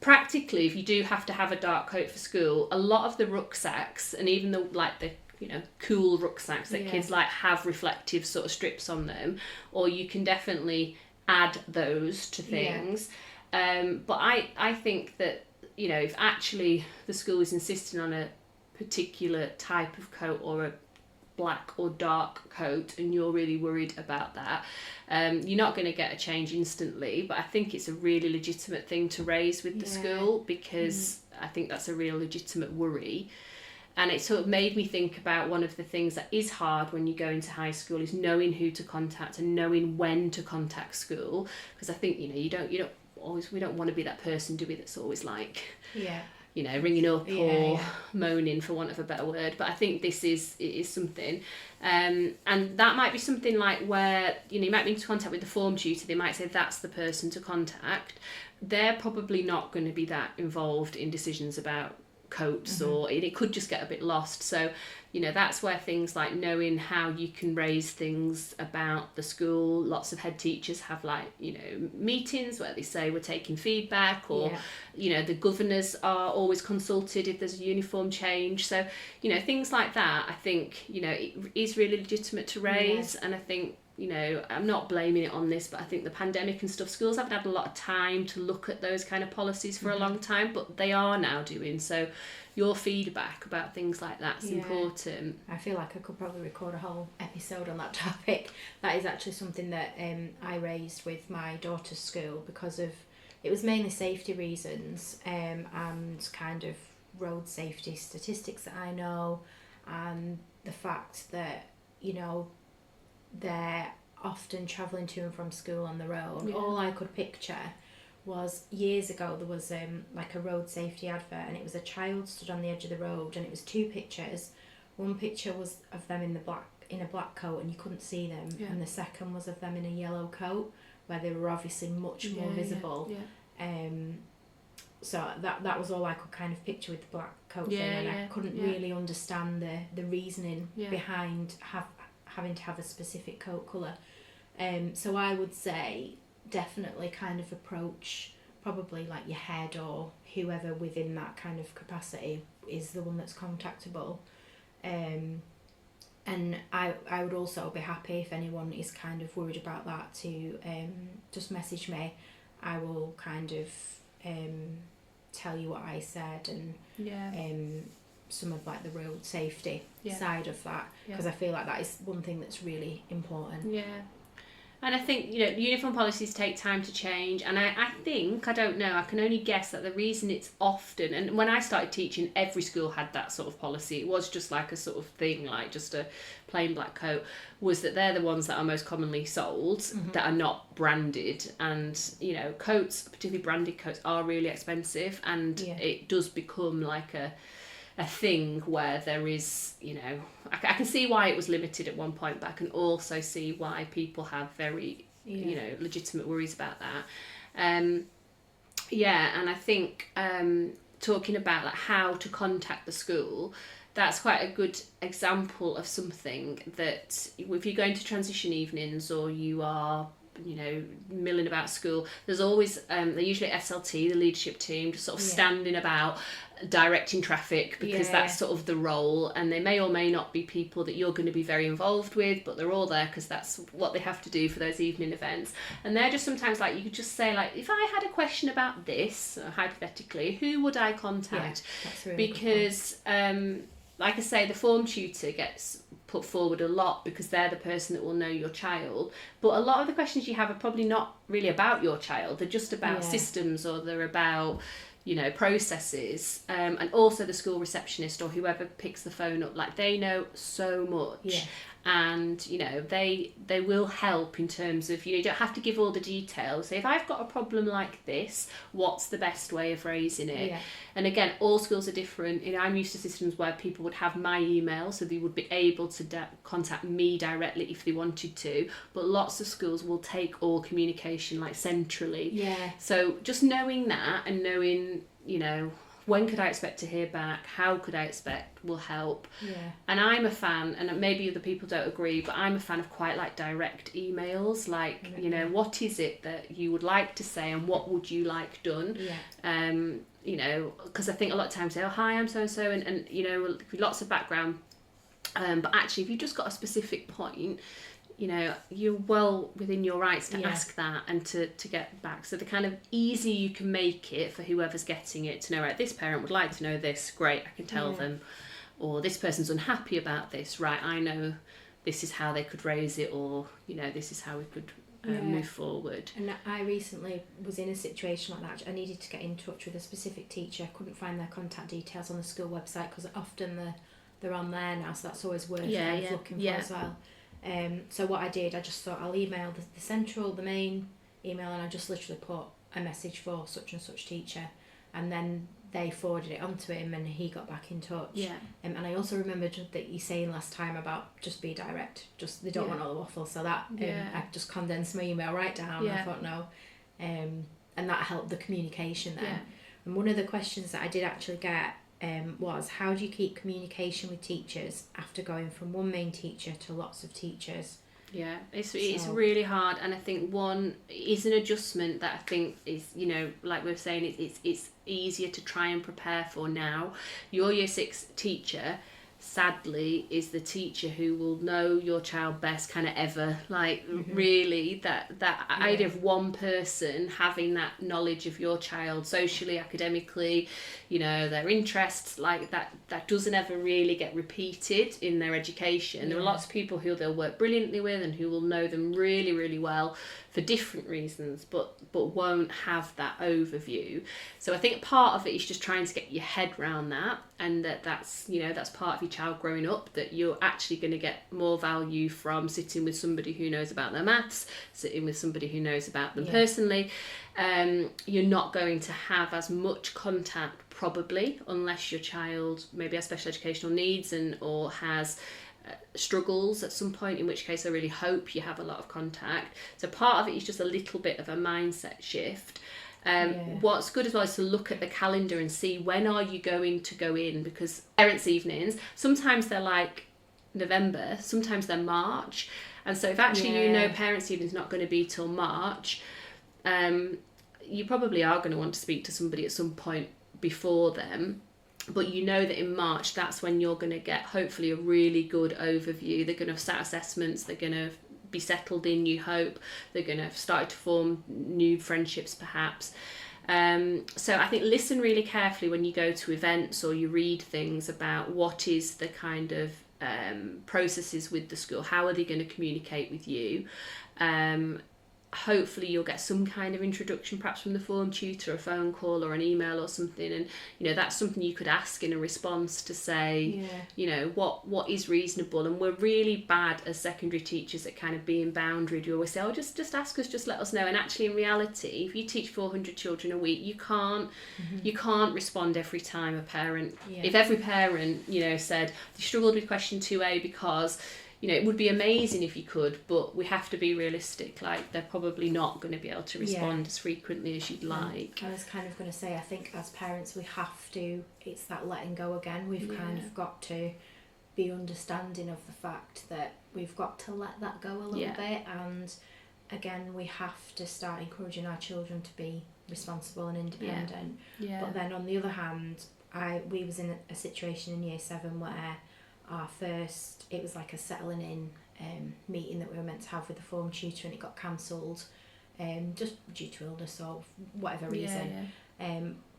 Practically, if you do have to have a dark coat for school, a lot of the rucksacks, and even the you know, cool rucksacks that kids like, have reflective sort of strips on them, or you can definitely add those to things. But I think that, you know, if actually the school is insisting on a particular type of coat or a black or dark coat, and you're really worried about that, you're not going to get a change instantly, but I think it's a really legitimate thing to raise with the school, because I think that's a real legitimate worry. And it sort of made me think about one of the things that is hard when you go into high school is knowing who to contact and knowing when to contact school, because I think, you know, we don't want to be that person, do we, that's always like you know, ringing up or moaning, for want of a better word. But I think it is something, and that might be something like where, you know, you might be in contact with the form tutor, they might say that's the person to contact. They're probably not going to be that involved in decisions about coats, or it could just get a bit lost. So, you know, that's where things like knowing how you can raise things about the school. Lots of head teachers have, like, you know, meetings where they say we're taking feedback, or you know, the governors are always consulted if there's a uniform change. So, you know, things like that, I think, you know, it is really legitimate to raise. And I think, you know, I'm not blaming it on this, but I think the pandemic and stuff, schools haven't had a lot of time to look at those kind of policies for a long time, but they are now doing. So your feedback about things like that's important. I feel like I could probably record a whole episode on that topic. That is actually something that I raised with my daughter's school, because of, it was mainly safety reasons, and kind of road safety statistics that I know, and the fact that, you know, they're often travelling to and from school on the road. All I could picture was, years ago there was like a road safety advert, and it was a child stood on the edge of the road, and it was two pictures. One picture was of them in a black coat and you couldn't see them, and the second was of them in a yellow coat where they were obviously much more visible. So that was all I could kind of picture with the black coat thing, and I couldn't really understand the reasoning behind having to have a specific coat colour. So I would say definitely kind of approach probably like your head or whoever within that kind of capacity is the one that's contactable. And I would also be happy if anyone is kind of worried about that to just message me. I will kind of tell you what I said, and some of like the road safety side of that, because I feel like that is one thing that's really important. And I think, you know, uniform policies take time to change, and I think, I don't know, I can only guess that the reason it's often, and when I started teaching, every school had that sort of policy, it was just like a sort of thing, like just a plain black coat, was that they're the ones that are most commonly sold, that are not branded. And, you know, coats, particularly branded coats, are really expensive, and it does become like a thing where there is, you know, I can see why it was limited at one point, but I can also see why people have very, you know, legitimate worries about that. And I think talking about like how to contact the school, that's quite a good example of something that if you're going to transition evenings, or you are milling about school, there's always they're usually SLT, the leadership team, just sort of standing about directing traffic, because that's sort of the role, and they may or may not be people that you're going to be very involved with, but they're all there because that's what they have to do for those evening events. And they're just sometimes like, you could just say like, if I had a question about this, hypothetically, who would I contact? That's really because like I say, the form tutor gets put forward a lot because they're the person that will know your child, but a lot of the questions you have are probably not really about your child, they're just about systems, or they're about processes, and also the school receptionist or whoever picks the phone up, like they know so much, and they will help in terms of, you don't have to give all the details. So if I've got a problem like this, what's the best way of raising it? And again, all schools are different. I'm used to systems where people would have my email, so they would be able to contact me directly if they wanted to, but lots of schools will take all communication like centrally. So just knowing that, and knowing when could I expect to hear back, how could I expect, will help. And I'm a fan, and maybe other people don't agree, but I'm a fan of quite like direct emails, like what is it that you would like to say, and what would you like done? Because I think a lot of times say, oh hi, I'm so and so, and lots of background, but actually if you've just got a specific point, you're well within your rights to ask that and to get back. So the kind of easy you can make it for whoever's getting it to know, right, this parent would like to know this, great, I can tell them. Or this person's unhappy about this, right, I know this is how they could raise it, or this is how we could move forward. And I recently was in a situation like that. I needed to get in touch with a specific teacher. I couldn't find their contact details on the school website, because often they're on there now, so that's always worth looking for as well. So what I did, I just thought I'll email the main email, and I just literally put a message for such and such teacher, and then they forwarded it on to him and he got back in touch. And I also remembered that you saying last time about just be direct, just they don't want all the waffle, so that I just condensed my email right down. I thought no, and that helped the communication there. And one of the questions that I did actually get was, how do you keep communication with teachers after going from one main teacher to lots of teachers? It's really hard, and I think one is an adjustment that I think is, like we were saying, it's easier to try and prepare for now. Your year 6 teacher, sadly, is the teacher who will know your child best kind of ever. Like really, that idea of one person having that knowledge of your child socially, academically, their interests, like that doesn't ever really get repeated in their education. There are lots of people who they'll work brilliantly with and who will know them really, really well for different reasons, but won't have that overview. So I think part of it is just trying to get your head around that, and that's part of your child growing up, that you're actually going to get more value from sitting with somebody who knows about their maths, sitting with somebody who knows about them personally. You're not going to have as much contact probably, unless your child maybe has special educational needs or has struggles at some point, in which case I really hope you have a lot of contact. So part of it is just a little bit of a mindset shift. What's good as well is to look at the calendar and see when are you going to go in, because parents' evenings, sometimes they're like November, sometimes they're March, and so if actually parents' evening's not going to be till March, you probably are going to want to speak to somebody at some point before them. But that in March, that's when you're going to get hopefully a really good overview. They're going to have sat assessments, they're going to be settled in, you hope. They're going to have started to form new friendships perhaps. So I think listen really carefully when you go to events or you read things about what is the kind of processes with the school. How are they going to communicate with you? Hopefully you'll get some kind of introduction, perhaps from the form tutor, a phone call or an email or something, and that's something you could ask in a response to say what is reasonable. And we're really bad as secondary teachers at kind of being boundaried. You always say, oh, just ask us, just let us know. And actually in reality, if you teach 400 children a week, you can't respond every time a parent, if every parent said they struggled with question 2A because it would be amazing if you could, but we have to be realistic. Like, they're probably not going to be able to respond as frequently as you'd like. I was kind of going to say, I think as parents we have to, it's that letting go again. We've kind of got to be understanding of the fact that we've got to let that go a little bit, again, we have to start encouraging our children to be responsible and independent. Yeah. But then on the other hand, we was in a situation in year 7 where it was like a settling in meeting that we were meant to have with the form tutor, and it got cancelled just due to illness or whatever reason.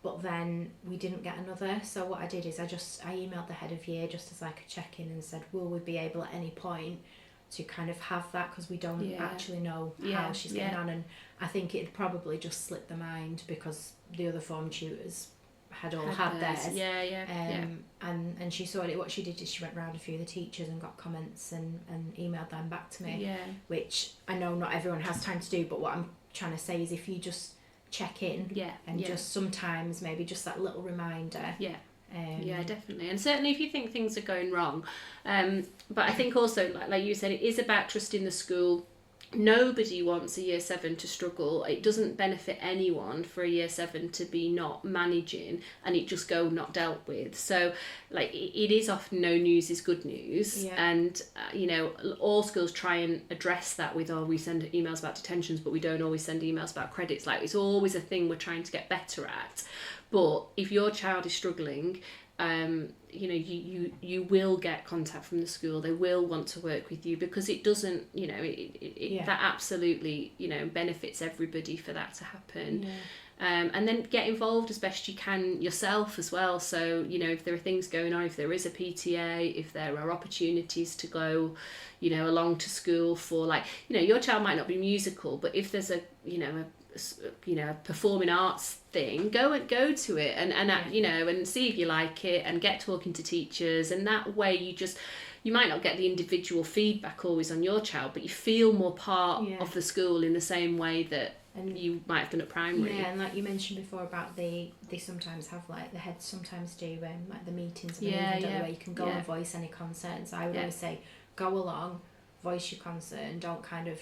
But then we didn't get another, so what I did is I emailed the head of year just as like a check-in and said, will we be able at any point to kind of have that, because we don't actually know how she's getting on. And I think it probably just slipped the mind because the other form tutors had theirs. And she saw it. What she did is she went round a few of the teachers and got comments and emailed them back to me, which I know not everyone has time to do, but what I'm trying to say is if you just check in just sometimes maybe just that little reminder. Definitely. And certainly if you think things are going wrong, but I think also like you said, it is about trusting the school. Nobody wants a year 7 to struggle. It doesn't benefit anyone for a year 7 to be not managing and it just go not dealt with. So like it is often no news is good news. And all schools try and address that with, we send emails about detentions but we don't always send emails about credits. Like it's always a thing we're trying to get better at. But if your child is struggling, you will get contact from the school. They will want to work with you because it doesn't, that absolutely, benefits everybody for that to happen. And then get involved as best you can yourself as well. So, if there are things going on, if there is a PTA, if there are opportunities to go, along to school for your child might not be musical, but if there's a performing arts thing, go to it and see if you like it and get talking to teachers, and that way you might not get the individual feedback always on your child, but you feel more part of the school in the same way that you might have done at primary. And like you mentioned before about they sometimes have the heads sometimes do the meetings where you can go and voice any concerns. I would always say go along, voice your concern, don't kind of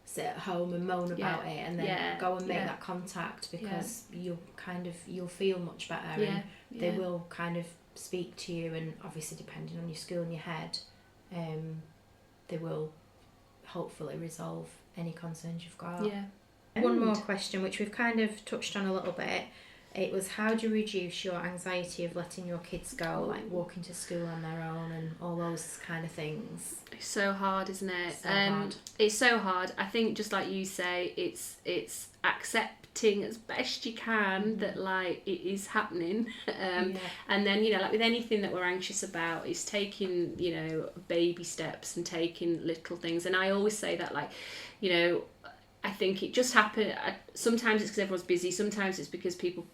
sit at home and moan about it, and then go and make that contact, because you'll feel much better, and they will kind of speak to you, and obviously depending on your school and your head, they will hopefully resolve any concerns you've got. One more question, which we've kind of touched on a little bit. It was, how do you reduce your anxiety of letting your kids go, like walking to school on their own and all those kind of things? It's so hard, isn't it? Hard. It's so hard. I think just like you say, it's accepting as best you can that it is happening. And then, like with anything that we're anxious about, is taking, baby steps and taking little things. And I always say that I think it just happened. Sometimes it's because everyone's busy. Sometimes it's because people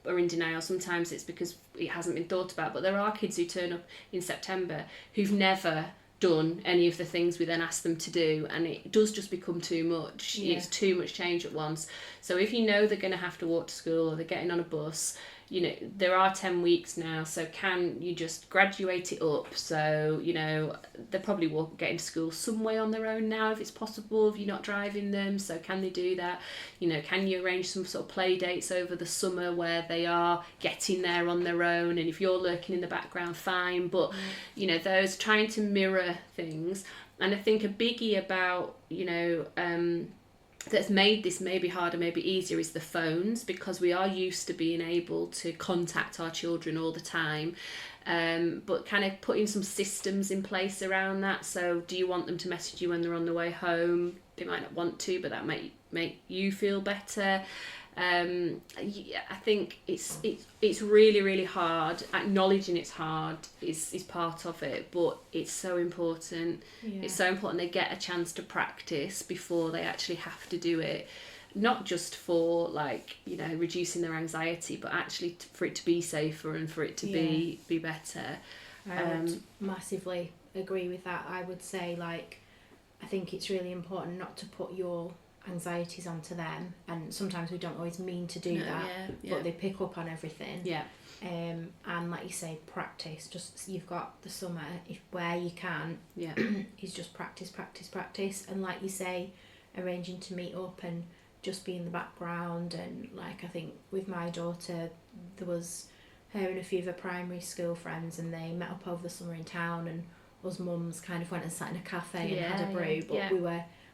are in denial. Sometimes it's because it hasn't been thought about. But there are kids who turn up in September who've never done any of the things we then ask them to do, and it does just become too much. It's too much change at once. So if you know they're going to have to walk to school or they're getting on a bus, there are 10 weeks now, so can you just graduate it up? So they probably will get into school some way on their own now if it's possible, if you're not driving them. So can they do that? Can you arrange some sort of play dates over the summer where they are getting there on their own, and if you're lurking in the background, fine. But those trying to mirror things. And I think a biggie about that's made this maybe harder, maybe easier, is the phones, because we are used to being able to contact our children all the time, but kind of putting some systems in place around that. So do you want them to message you when they're on the way home? They might not want to, but that might make you feel better. I think it's really, really hard. Acknowledging it's hard is part of it, but it's so important. It's so important they get a chance to practice before they actually have to do it, not just for reducing their anxiety, but actually for it to be safer and for it to be better. I would massively agree with that. I would say I think it's really important not to put your anxieties onto them, and sometimes we don't always mean to do that, but they pick up on everything. And like you say, practice. Just, you've got the summer, where you can, is just practice, and like you say, arranging to meet up and just be in the background. And I think with my daughter, there was her and a few of her primary school friends, and they met up over the summer in town, and us mums kind of went and sat in a cafe and had a brew, but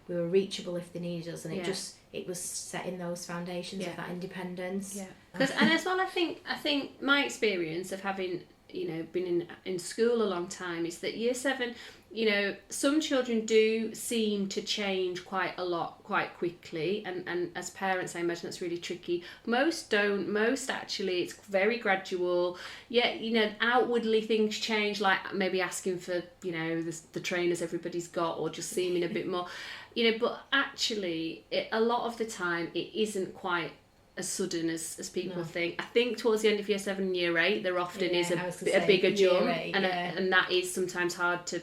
we we were reachable if they needed us, and Yeah. it was setting those foundations Yeah. of that independence. Yeah. And as well, I think my experience of having, you know, been in school a long time is that year 7, you know, some children do seem to change quite a lot quite quickly, and as parents I imagine that's really tricky. Most don't. Most actually it's very gradual. Yeah, you know, outwardly things change, like maybe asking for, you know, the trainers everybody's got, or just seeming a bit more, you know, but actually a lot of the time it isn't quite as sudden as people think. I think towards the end of year 7 and year 8 there often is a bigger jump, and that is sometimes hard to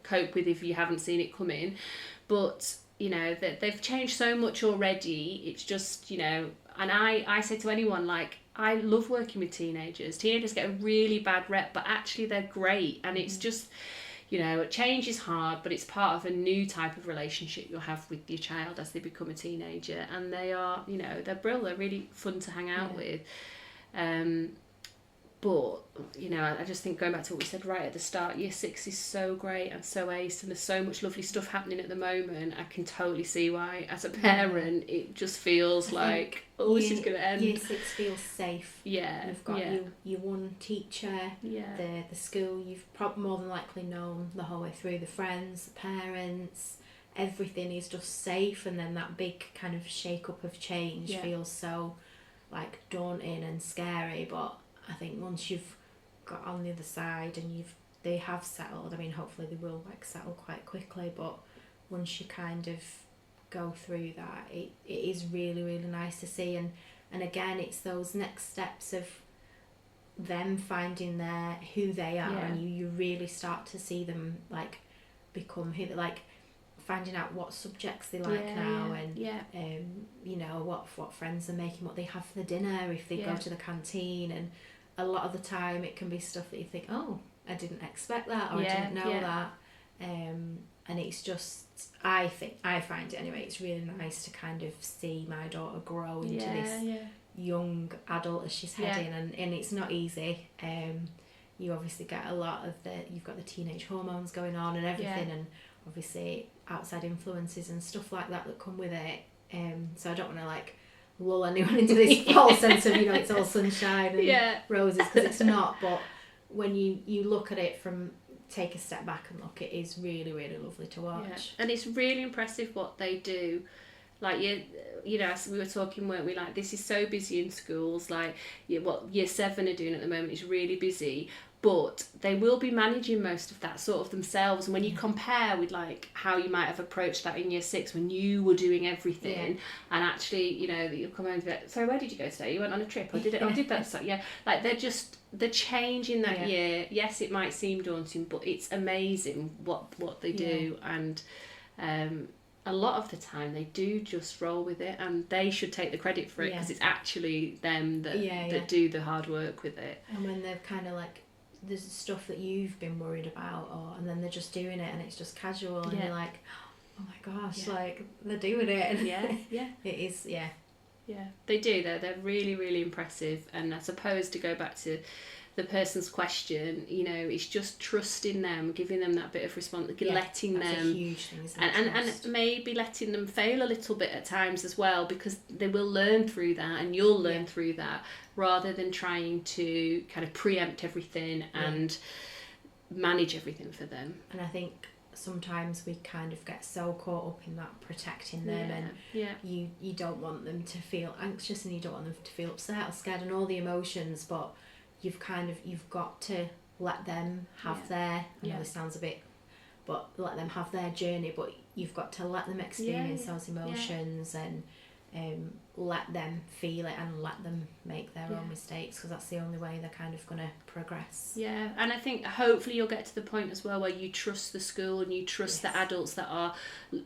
cope with if you haven't seen it coming. But you know that they've changed so much already. It's just, you know, and I say to anyone, like, I love working with teenagers. Teenagers get a really bad rep, but actually they're great, and it's just, you know, change is hard, but it's part of a new type of relationship you'll have with your child as they become a teenager, and they are, you know, they're brilliant, they're really fun to hang out with. But, you know, I just think, going back to what we said right at the start, year 6 is so great and so ace, and there's so much lovely stuff happening at the moment. I can totally see why, as a parent, it just feels like, oh, this is going to end. Year 6 feels safe. Yeah. You've got your one teacher, the school you've more than likely known the whole way through, the friends, the parents, everything is just safe, and then that big kind of shake-up of change feels so, like, daunting and scary. But I think once you've got on the other side and they have settled, I mean, hopefully they will, like, settle quite quickly, but once you kind of go through that, it is really, really nice to see. And again, it's those next steps of them finding who they are, and you really start to see them, like, become who they, like, finding out what subjects they like now, and you know, what friends they're making, what they have for the dinner, if they go to the canteen. And a lot of the time it can be stuff that you think, oh, I didn't expect that, or I didn't know that. And it's just, I find it anyway, it's really nice to kind of see my daughter grow into this young adult as she's heading, and it's not easy. You obviously get a lot of you've got the teenage hormones going on and everything, and obviously outside influences and stuff like that come with it. So I don't want to, like, lull anyone into this false sense of, you know, it's all sunshine and roses, because it's not. But when you look at it take a step back and look, it is really, really lovely to watch. And it's really impressive what they do. Like, you know, as we were talking, weren't we, like, this is so busy in schools, like, what year 7 are doing at the moment is really busy, but they will be managing most of that sort of themselves. And when you compare with, like, how you might have approached that in year 6 when you were doing everything, and actually, you know, that you'll come home and be like, so where did you go today? You went on a trip, or did it? Or did that? So, like, the change in that year. Yes, it might seem daunting, but it's amazing what they do, and a lot of the time they do just roll with it, and they should take the credit for it, because it's actually them that do the hard work with it. And when they're kind of like, there's stuff that you've been worried about, and then they're just doing it, and it's just casual, and you're like, oh my gosh, like, they're doing it. And it is, they do. They're really, really impressive. And I suppose, to go back to the person's question, you know, it's just trusting them, giving them that bit of responsibility, letting them, a huge thing, isn't it? and maybe letting them fail a little bit at times as well, because they will learn through that, and you'll learn through that, rather than trying to kind of preempt everything and manage everything for them. And I think sometimes we kind of get so caught up in that protecting them, and you don't want them to feel anxious, and you don't want them to feel upset or scared and all the emotions, but you've got to let them have their, I know this sounds a bit, but let them have their journey, but you've got to let them experience those emotions, and let them feel it, and let them make their own mistakes, because that's the only way they're kind of going to progress. And I think hopefully you'll get to the point as well where you trust the school, and you trust the adults that are,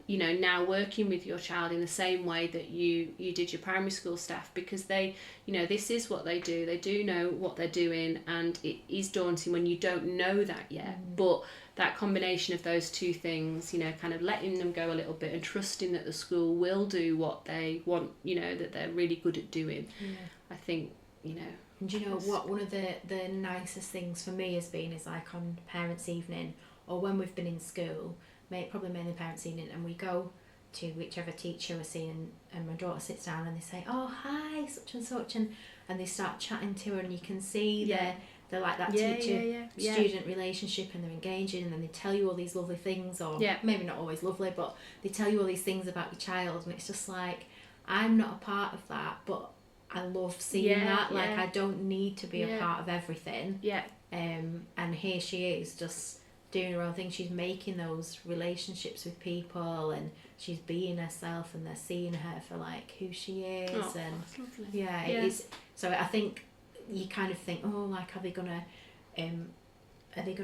you know, now working with your child in the same way that you did your primary school staff, because they, you know, this is what they do. They do know what they're doing, and it is daunting when you don't know that yet. But that combination of those two things, you know, kind of letting them go a little bit and trusting that the school will do what they want, you know, that they're really good at doing. I think, you know. And do you know what, one of the nicest things for me has been is, like, on parents' evening, or when we've been in school, probably mainly parents' evening, and we go to whichever teacher we're seeing, and my daughter sits down and they say, "Oh, hi, such and such," and they start chatting to her, and you can see they're like that teacher-student relationship, and they're engaging, and then they tell you all these lovely things, or maybe not always lovely, but they tell you all these things about your child, and it's just like, I'm not a part of that, but I love seeing that. Like, I don't need to be a part of everything. And here she is, just doing her own thing. She's making those relationships with people, and she's being herself, and they're seeing her for like who she is. And that's lovely. it is. So I think you kind of think, oh, like, are they gonna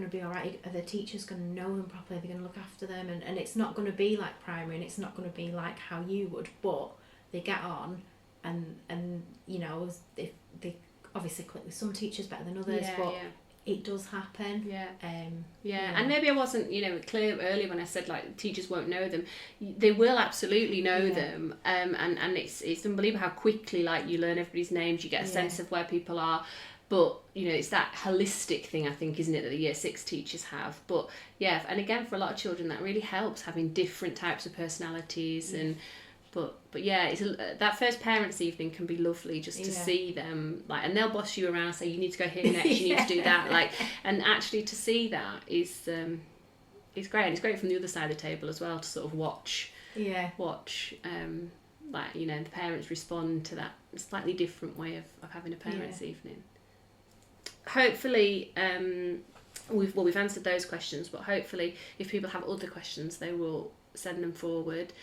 be all right? Are the teachers gonna know them properly? Are they gonna look after them? And it's not gonna be like primary, and it's not gonna be like how you would, but they get on, and you know, they obviously click with some teachers better than others, but it does happen. And maybe I wasn't, you know, clear earlier when I said like teachers won't know them. They will absolutely know them, and it's unbelievable how quickly like you learn everybody's names, you get a sense of where people are. But you know, it's that holistic thing, I think, isn't it, that the year 6 teachers have. But and again, for a lot of children that really helps, having different types of personalities. And But it's that first parents' evening can be lovely, just to see them, like, and they'll boss you around, say you need to go here next, you need to do that, like, and actually to see that is great, and it's great from the other side of the table as well, to sort of watch, like, you know, the parents respond to that slightly different way of having a parents' evening. Hopefully, we've answered those questions, but hopefully, if people have other questions, they will send them forward.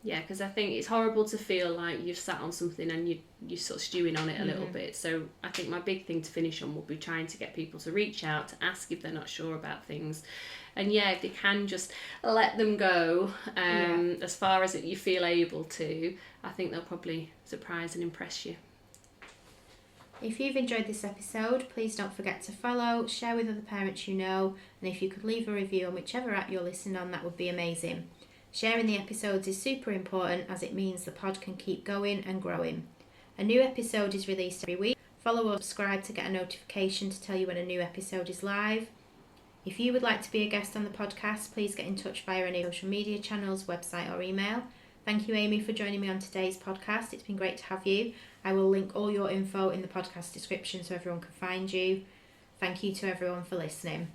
Because I think it's horrible to feel like you've sat on something and you're sort of stewing on it a little bit. So I think my big thing to finish on will be trying to get people to reach out, to ask if they're not sure about things. And if they can just let them go as far as you feel able to, I think they'll probably surprise and impress you. If you've enjoyed this episode, please don't forget to follow, share with other parents you know, and if you could leave a review on whichever app you're listening on, that would be amazing. Sharing the episodes is super important, as it means the pod can keep going and growing. A new episode is released every week. Follow or subscribe to get a notification to tell you when a new episode is live. If you would like to be a guest on the podcast, please get in touch via any social media channels, website or email. Thank you, Aimee, for joining me on today's podcast. It's been great to have you. I will link all your info in the podcast description so everyone can find you. Thank you to everyone for listening.